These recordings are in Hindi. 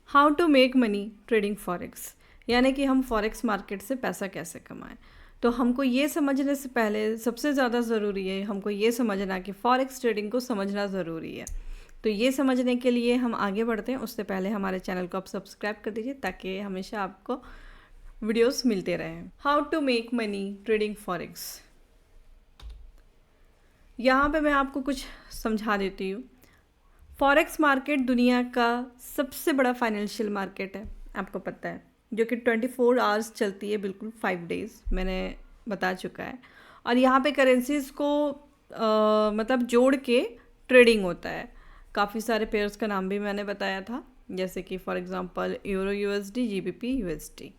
How to make money trading forex, यानी कि हम फॉरेक्स मार्केट से पैसा कैसे कमाएं। तो हमको ये समझने से पहले सबसे ज़्यादा ज़रूरी है हमको ये समझना कि फॉरेक्स ट्रेडिंग को समझना ज़रूरी है। तो ये समझने के लिए हम आगे बढ़ते हैं, उससे पहले हमारे चैनल को आप सब्सक्राइब कर दीजिए ताकि हमेशा आपको वीडियोस मिलते रहें। How to make money trading forex, यहाँ पे मैं आपको कुछ समझा देती हूँ। फॉरेक्स मार्केट दुनिया का सबसे बड़ा फाइनेंशियल मार्केट है, आपको पता है, जो कि 24 आवर्स चलती है, बिल्कुल 5 डेज़ मैंने बता चुका है। और यहाँ पे करेंसीज़ को मतलब जोड़ के ट्रेडिंग होता है। काफ़ी सारे पेयर्स का नाम भी मैंने बताया था, जैसे कि for example euro USD, GBP USD.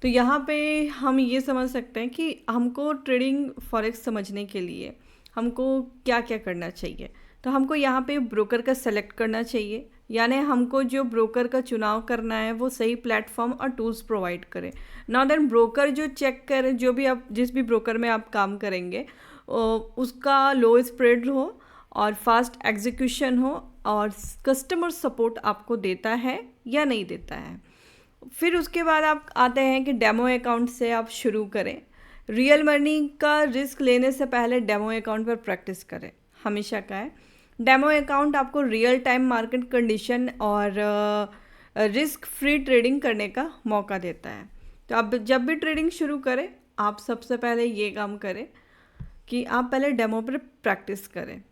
तो यहाँ पे हम ये समझ सकते हैं कि हमको ट्रेडिंग फॉरेक्स समझने के लिए हमको क्या क्या करना चाहिए। तो हमको यहाँ पे ब्रोकर का सेलेक्ट करना चाहिए, यानी हमको जो ब्रोकर का चुनाव करना है वो सही प्लेटफॉर्म और टूल्स प्रोवाइड करें। नाउ देन ब्रोकर जो चेक करें, जो भी आप जिस भी ब्रोकर में आप काम करेंगे उसका लो स्प्रेड हो और फास्ट एग्जीक्यूशन हो और कस्टमर सपोर्ट आपको देता है या नहीं देता है। फिर उसके बाद आप आते हैं कि डेमो अकाउंट से आप शुरू करें। रियल मनी का रिस्क लेने से पहले डेमो अकाउंट पर प्रैक्टिस करें, हमेशा का है। डेमो अकाउंट आपको रियल टाइम मार्केट कंडीशन और रिस्क फ्री ट्रेडिंग करने का मौका देता है। तो आप जब भी ट्रेडिंग शुरू करें, आप सबसे पहले ये काम करें कि आप पहले डेमो पर प्रैक्टिस करें।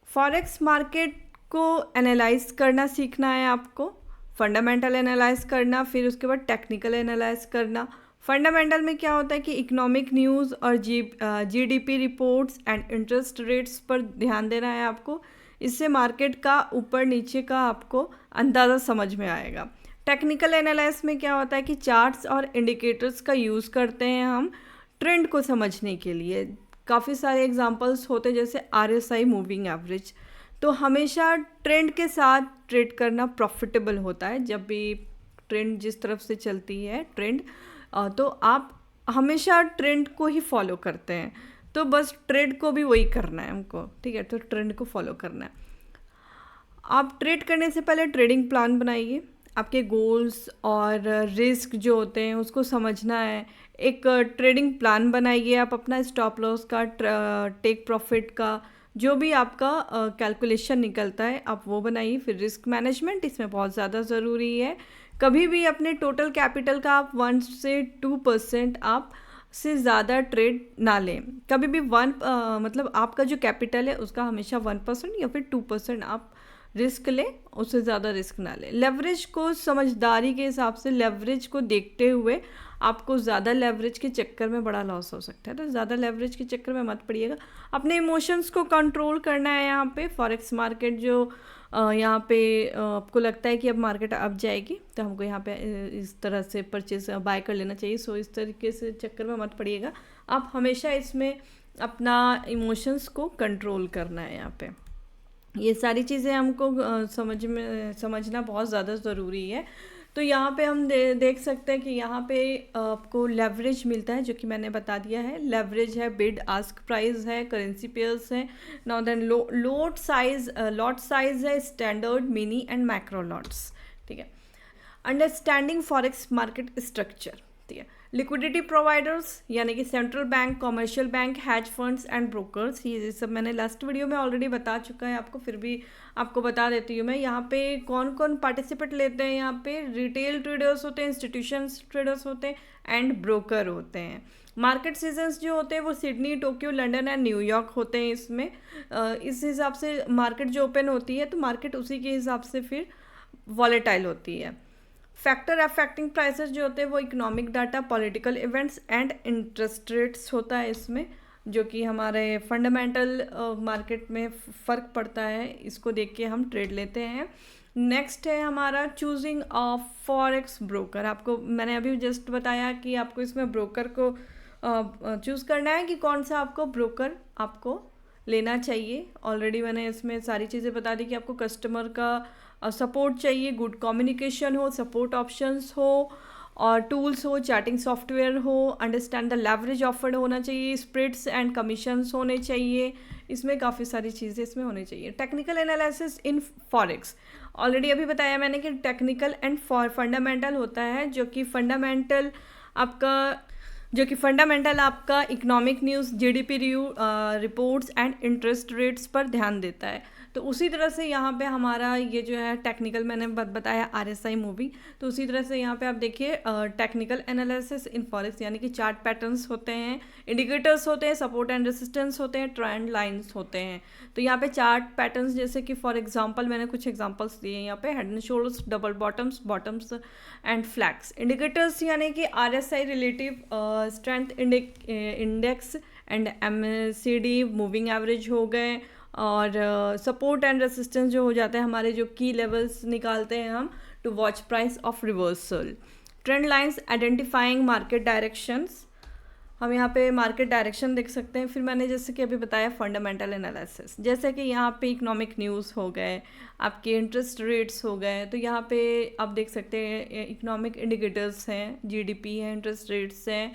फॉरेक्स मार्केट को एनालाइज करना सीखना है आपको, फंडामेंटल एनालाइज करना, फिर उसके बाद टेक्निकल एनालाइज करना। फंडामेंटल में क्या होता है कि इकोनॉमिक न्यूज़ और GDP reports and interest rates पर ध्यान देना है आपको। इससे मार्केट का ऊपर नीचे का आपको अंदाज़ा समझ में आएगा। टेक्निकल एनालाइज में क्या होता है कि चार्ट्स और इंडिकेटर्स का यूज़ करते हैं हम ट्रेंड को समझने के लिए। काफ़ी सारे एग्जांपल्स होते हैं, जैसे आरएसआई मूविंग एवरेज। तो हमेशा ट्रेंड के साथ ट्रेड करना प्रॉफिटेबल होता है। जब भी ट्रेंड जिस तरफ से चलती है ट्रेंड, तो आप हमेशा ट्रेंड को ही फॉलो करते हैं। तो बस ट्रेड को भी वही करना है हमको, ठीक है। तो ट्रेंड को फॉलो करना है। आप ट्रेड करने से पहले ट्रेडिंग प्लान बनाइए। आपके गोल्स और रिस्क जो होते हैं उसको समझना है। एक ट्रेडिंग प्लान बनाइए आप अपना, स्टॉप लॉस का, टेक प्रॉफिट का, जो भी आपका कैलकुलेशन निकलता है आप वो बनाइए। फिर रिस्क मैनेजमेंट इसमें बहुत ज़्यादा ज़रूरी है। कभी भी अपने टोटल कैपिटल का आप 1 से 2% आप से ज़्यादा ट्रेड ना लें। कभी भी मतलब आपका जो कैपिटल है उसका हमेशा 1% या फिर 2% आप रिस्क लें, उससे ज़्यादा रिस्क ना लें। लेवरेज को समझदारी के हिसाब से, लेवरेज को देखते हुए, आपको ज़्यादा लेवरेज के चक्कर में बड़ा लॉस हो सकता है। तो ज़्यादा लेवरेज के चक्कर में मत पड़िएगा। अपने इमोशंस को कंट्रोल करना है यहाँ पे। फॉरेक्स मार्केट जो यहाँ पे आपको लगता है कि अब मार्केट अब जाएगी तो हमको यहाँ पे इस तरह से परचेज बाय कर लेना चाहिए। सो इस तरीके से चक्कर में मत पड़िएगा। आप हमेशा इसमें अपना इमोशंस को कंट्रोल करना है। यहाँ पे ये सारी चीज़ें हमको समझना बहुत ज़्यादा ज़रूरी है। तो यहाँ पे हम देख सकते हैं कि यहाँ पे आपको लेवरेज मिलता है, जो कि मैंने बता दिया है। लेवरेज है, बिड आस्क प्राइस है, करेंसी पेयर्स है। नाउ देन लॉट साइज है, standard, mini and macro lots, ठीक है। अंडरस्टैंडिंग फॉरेक्स मार्केट स्ट्रक्चर, ठीक है। लिक्विडिटी प्रोवाइडर्स यानी कि central bank, commercial bank, has funds and brokers, ये सब मैंने लास्ट वीडियो में ऑलरेडी बता चुका है आपको, फिर भी आपको बता देती हूँ मैं। यहाँ पे कौन कौन पार्टिसिपेट लेते हैं, यहाँ पे रिटेल ट्रेडर्स होते हैं, इंस्टीट्यूशंस ट्रेडर्स होते हैं एंड ब्रोकर होते हैं। मार्केट सीजन्स जो होते हैं वो Sydney, Tokyo, London and New York होते हैं। इसमें इस हिसाब से मार्केट जो ओपन होती है तो मार्केट उसी के हिसाब से फिर वॉलेटाइल होती है। फैक्टर अफेक्टिंग प्राइसेस जो होते हैं वो economic data, political events and interest rates होता है इसमें, जो कि हमारे फंडामेंटल मार्केट में फ़र्क पड़ता है। इसको देख के हम ट्रेड लेते हैं। नेक्स्ट है हमारा चूजिंग ऑफ फॉरेक्स ब्रोकर। आपको मैंने अभी जस्ट बताया कि आपको इसमें ब्रोकर को चूज़ करना है कि कौन सा आपको ब्रोकर आपको लेना चाहिए। ऑलरेडी मैंने इसमें सारी चीज़ें बता दी कि आपको कस्टमर का सपोर्ट चाहिए, गुड कम्युनिकेशन हो, सपोर्ट ऑप्शंस हो, और टूल्स हो, चैटिंग सॉफ्टवेयर हो, अंडरस्टैंड द लेवरेज ऑफर्ड होना चाहिए, स्प्रेड्स एंड कमीशंस होने चाहिए, इसमें काफ़ी सारी चीज़ें इसमें होनी चाहिए। Technical analysis in forex, already अभी बताया मैंने कि टेक्निकल एंड फंडामेंटल होता है, जो कि फंडामेंटल आपका economic news, GDP reports and interest rates पर ध्यान देता है। तो उसी तरह से यहाँ पे हमारा ये जो है टेक्निकल, मैंने बताया आरएसआई मूवी, तो उसी तरह से यहाँ पे आप देखिए टेक्निकल एनालिसिस इन फॉरेक्स, यानी कि चार्ट पैटर्न्स होते हैं, इंडिकेटर्स होते हैं, सपोर्ट एंड रेसिस्टेंस होते हैं, ट्रेंड लाइंस होते हैं। तो यहाँ पे चार्ट पैटर्न्स जैसे कि फॉर एग्जांपल मैंने कुछ एग्जांपल्स दिए हैं यहाँ पे, head and shoulders, double bottoms and flags. Indicators यानी कि RSI relative strength index and MACD moving average हो गए, और सपोर्ट एंड रेसिस्टेंस जो हो जाते हैं हमारे, जो की लेवल्स निकालते हैं हम to watch price of reversal. Trend lines identifying market directions, हम यहाँ पे मार्केट डायरेक्शन देख सकते हैं। फिर मैंने जैसे कि अभी बताया फंडामेंटल एनालिसिस, जैसे कि यहाँ पे इकोनॉमिक न्यूज़ हो गए, आपके इंटरेस्ट रेट्स हो गए, तो यहाँ पे आप देख सकते हैं इकोनॉमिक इंडिकेटर्स हैं, जीडीपी है, इंटरेस्ट रेट्स हैं,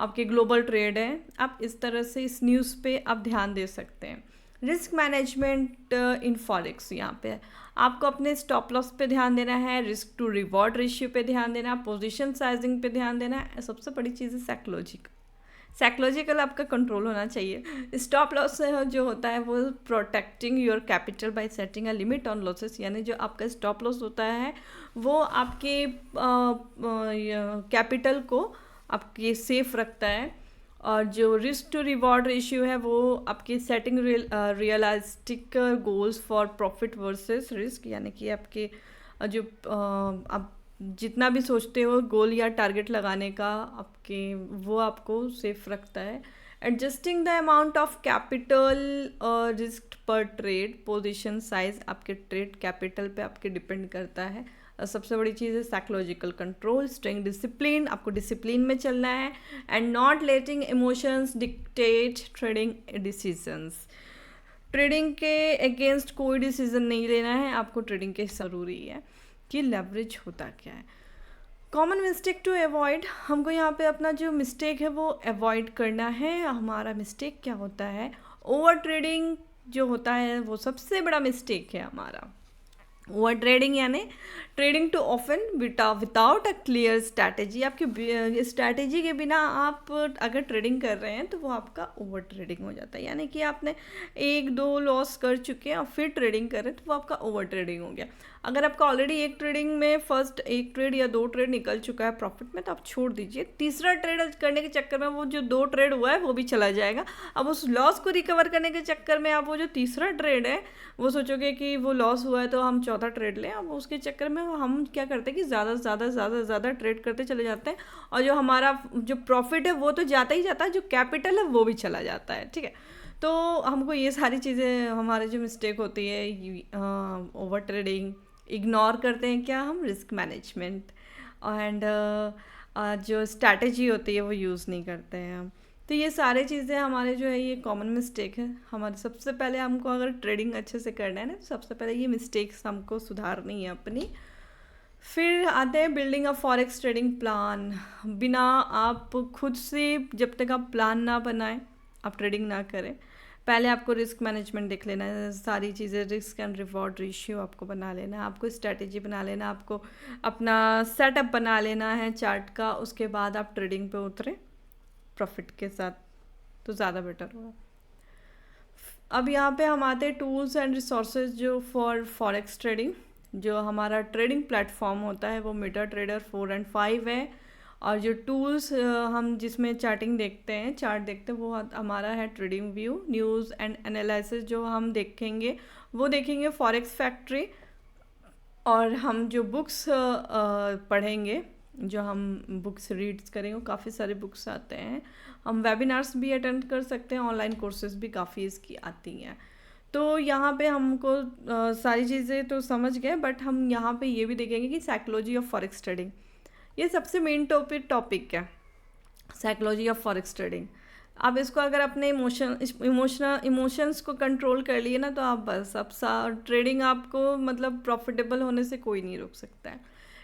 आपके ग्लोबल ट्रेड है। आप इस तरह से इस न्यूज़ पे आप ध्यान दे सकते हैं। रिस्क मैनेजमेंट इन फॉरेक्स, यहाँ पे आपको अपने स्टॉप लॉस पे ध्यान देना है, रिस्क टू रिवॉर्ड रेशियो पे ध्यान देना है, पोजीशन साइजिंग पे ध्यान देना है। सबसे बड़ी चीज़ है साइकोलॉजिकल आपका कंट्रोल होना चाहिए। स्टॉप लॉस जो होता है वो protecting your capital by setting a limit on losses, यानी जो आपका स्टॉप लॉस होता है वो आपके कैपिटल को आपके सेफ रखता है, और जो रिस्क टू रिवॉर्ड रेशियो है वो आपकी setting realistic goals for profit versus risk, यानी कि आपके जो आप जितना भी सोचते हो गोल या टारगेट लगाने का आपके, वो आपको सेफ रखता है। Adjusting the amount of capital risk पर ट्रेड, पोजीशन साइज आपके ट्रेड कैपिटल पे आपके डिपेंड करता है। सबसे बड़ी चीज़ है साइकोलॉजिकल कंट्रोल, स्टेइंग डिसिप्लिन, आपको डिसिप्लिन में चलना है, and not letting emotions dictate trading decisions. Trading के अगेंस्ट कोई डिसीजन नहीं लेना है आपको, ट्रेडिंग के ज़रूरी है कि लेवरेज होता क्या है। कॉमन मिस्टेक टू अवॉइड, हमको यहाँ पे अपना जो मिस्टेक है वो अवॉइड करना है। हमारा मिस्टेक क्या होता है, ओवर ट्रेडिंग जो होता है वो सबसे बड़ा मिस्टेक है हमारा। ओवर ट्रेडिंग यानी trading too often without a clear strategy, आपकी स्ट्रैटेजी के बिना आप अगर ट्रेडिंग कर रहे हैं तो वो आपका ओवर ट्रेडिंग हो जाता है, यानी कि आपने 1-2 लॉस कर चुके हैं और फिर ट्रेडिंग कर रहे हैं तो वो आपका ओवर ट्रेडिंग हो गया। अगर आपका ऑलरेडी एक ट्रेडिंग में फर्स्ट एक ट्रेड या 2 ट्रेड निकल चुका है प्रॉफिट में, तो आप छोड़ दीजिए। तीसरा ट्रेड करने के चक्कर में वो जो 2 ट्रेड हुआ है वो भी चला जाएगा। अब उस लॉस को रिकवर करने के चक्कर में आप वो जो तीसरा ट्रेड है वो सोचोगे कि वो लॉस हुआ है तो हम चौथा ट्रेड लें। अब उसके चक्कर में हम क्या करते हैं कि ज़्यादा ट्रेड करते चले जाते हैं, और जो हमारा जो प्रॉफिट है वो तो जाता ही जाता है, जो कैपिटल है वो भी चला जाता है। ठीक है, तो हमको ये सारी चीज़ें, हमारे जो मिस्टेक होती है ओवर ट्रेडिंग, इग्नोर करते हैं क्या हम, रिस्क मैनेजमेंट, एंड जो स्ट्रैटेजी होती है वो यूज़ नहीं करते हैं हम। तो ये सारी चीज़ें हमारे जो है ये कॉमन मिस्टेक है हमारे। सबसे पहले हमको अगर ट्रेडिंग अच्छे से करना है ना, तो सबसे पहले ये मिस्टेक्स हमको सुधारनी है अपनी। फिर आते हैं बिल्डिंग अ फॉरेक्स ट्रेडिंग प्लान। बिना आप खुद से, जब तक आप प्लान ना बनाएं आप ट्रेडिंग ना करें। पहले आपको रिस्क मैनेजमेंट देख लेना है, सारी चीज़ें, रिस्क एंड रिवॉर्ड रेशियो आपको बना लेना है, आपको स्ट्रैटेजी बना लेना, आपको अपना सेटअप बना लेना है चार्ट का। उसके बाद आप ट्रेडिंग पे उतरें प्रॉफिट के साथ, तो ज़्यादा बेटर होगा। अब यहाँ पे हम आते हैं टूल्स एंड रिसोर्सेज जो फॉर फॉरेक्स ट्रेडिंग। जो हमारा ट्रेडिंग प्लेटफॉर्म होता है वो मेटा ट्रेडर 4 और 5 है, और जो टूल्स हम जिसमें चार्टिंग देखते हैं, चार्ट देखते हैं, वो हमारा है trading view. News and analysis जो हम देखेंगे वो देखेंगे फॉरेक्स फैक्ट्री, और हम जो बुक्स पढ़ेंगे, जो हम बुक्स रीड्स करेंगे, वो काफ़ी सारे बुक्स आते हैं। हम वेबिनार्स भी अटेंड कर सकते हैं, ऑनलाइन कोर्सेज भी काफ़ी इसकी आती हैं। तो यहाँ पे हमको सारी चीज़ें तो समझ गए, बट हम यहाँ पे ये भी देखेंगे कि साइकोलॉजी ऑफ फॉरेक्स ट्रेडिंग, ये सबसे मेन टॉपिक है, साइकोलॉजी ऑफ फॉरेक्स ट्रेडिंग। आप इसको अगर अपने इमोशंस को कंट्रोल कर लिए ना, तो आप बस अब ट्रेडिंग आपको मतलब प्रॉफिटेबल होने से कोई नहीं रोक सकता है।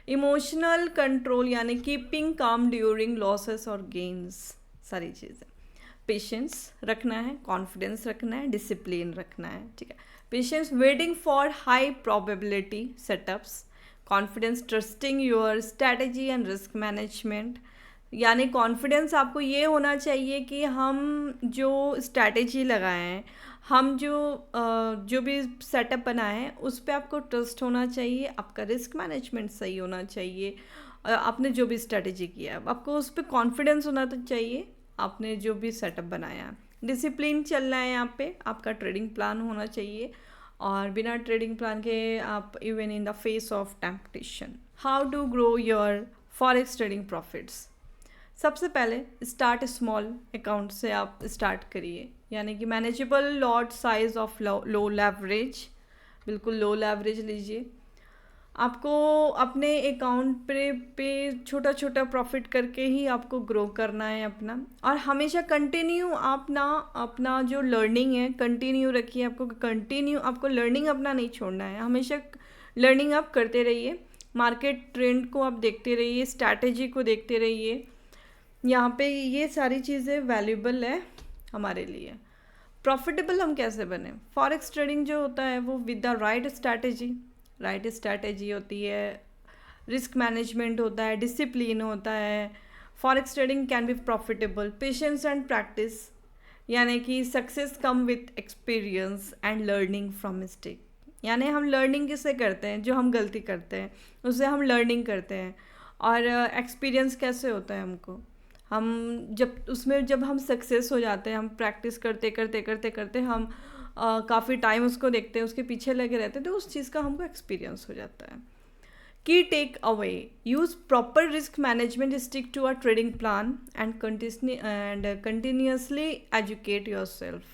इमोशनल कंट्रोल यानी कीपिंग काम ड्यूरिंग लॉसेस और गेन्स, सारी चीज़ें। पेशेंस रखना है, कॉन्फिडेंस रखना है, डिसिप्लिन रखना है, ठीक है। Patience waiting for high probability setups, confidence trusting your strategy and risk management, यानी कॉन्फिडेंस आपको ये होना चाहिए कि हम जो स्ट्रैटेजी लगाए हैं, हम जो भी सेटअप बनाए हैं उस पर आपको ट्रस्ट होना चाहिए, आपका रिस्क मैनेजमेंट सही होना चाहिए, आपने जो भी स्ट्रैटेजी किया है आपको उस पर कॉन्फिडेंस होना तो चाहिए, आपने जो भी सेटअप बनाया है। डिसिप्लिन चलना है यहाँ पे, आपका ट्रेडिंग प्लान होना चाहिए, और बिना ट्रेडिंग प्लान के आप even in the face of temptation. How to grow your forex trading profits. सबसे पहले स्टार्ट स्मॉल अकाउंट से आप स्टार्ट करिए, यानी कि manageable lot size of low leverage, बिल्कुल लो लेवरेज लीजिए। आपको अपने अकाउंट पे छोटा छोटा प्रॉफिट करके ही आपको ग्रो करना है अपना, और हमेशा कंटिन्यू अपना जो लर्निंग है कंटिन्यू रखिए। आपको लर्निंग अपना नहीं छोड़ना है, हमेशा लर्निंग आप करते रहिए, मार्केट ट्रेंड को आप देखते रहिए, स्ट्रैटेजी को देखते रहिए। यहाँ पे ये सारी चीज़ें वैल्यूबल है हमारे लिए। प्रॉफिटेबल हम कैसे बने? फॉरेक्स ट्रेडिंग जो होता है वो विद द राइट स्ट्रैटेजी होती है, रिस्क मैनेजमेंट होता है, डिसिप्लिन होता है। Forex trading can be profitable, patience and practice, यानी कि success come with experience and learning from mistake, यानी हम लर्निंग किससे करते हैं? जो हम गलती करते हैं उससे हम लर्निंग करते हैं। और एक्सपीरियंस कैसे होता है हमको? जब हम सक्सेस हो जाते हैं, हम प्रैक्टिस करते करते करते करते हम काफ़ी टाइम उसको देखते हैं, उसके पीछे लगे रहते हैं, तो उस चीज़ का हमको एक्सपीरियंस हो जाता है। Key takeaway, use proper risk management, stick to a trading plan and continuously educate yourself,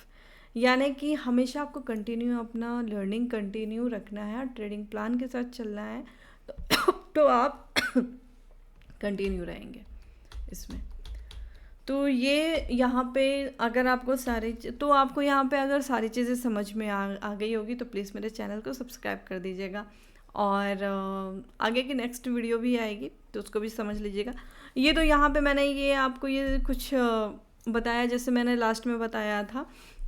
यानी कि हमेशा आपको कंटिन्यू अपना लर्निंग कंटिन्यू रखना है, ट्रेडिंग प्लान के साथ चलना है, तो आप कंटिन्यू रहेंगे इसमें। तो ये यहाँ पे अगर आपको यहाँ पे अगर सारी चीज़ें समझ में आ गई होगी तो प्लीज़ मेरे चैनल को सब्सक्राइब कर दीजिएगा, और आगे की नेक्स्ट वीडियो भी आएगी तो उसको भी समझ लीजिएगा। ये तो यहाँ पे मैंने ये आपको ये कुछ बताया, जैसे मैंने लास्ट में बताया था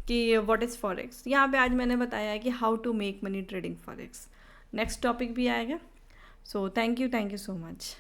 कि व्हाट इज़ फॉरेक्स, यहाँ पे आज मैंने बताया है कि how to make money trading forex. Next topic भी आएगा। So thank you so much.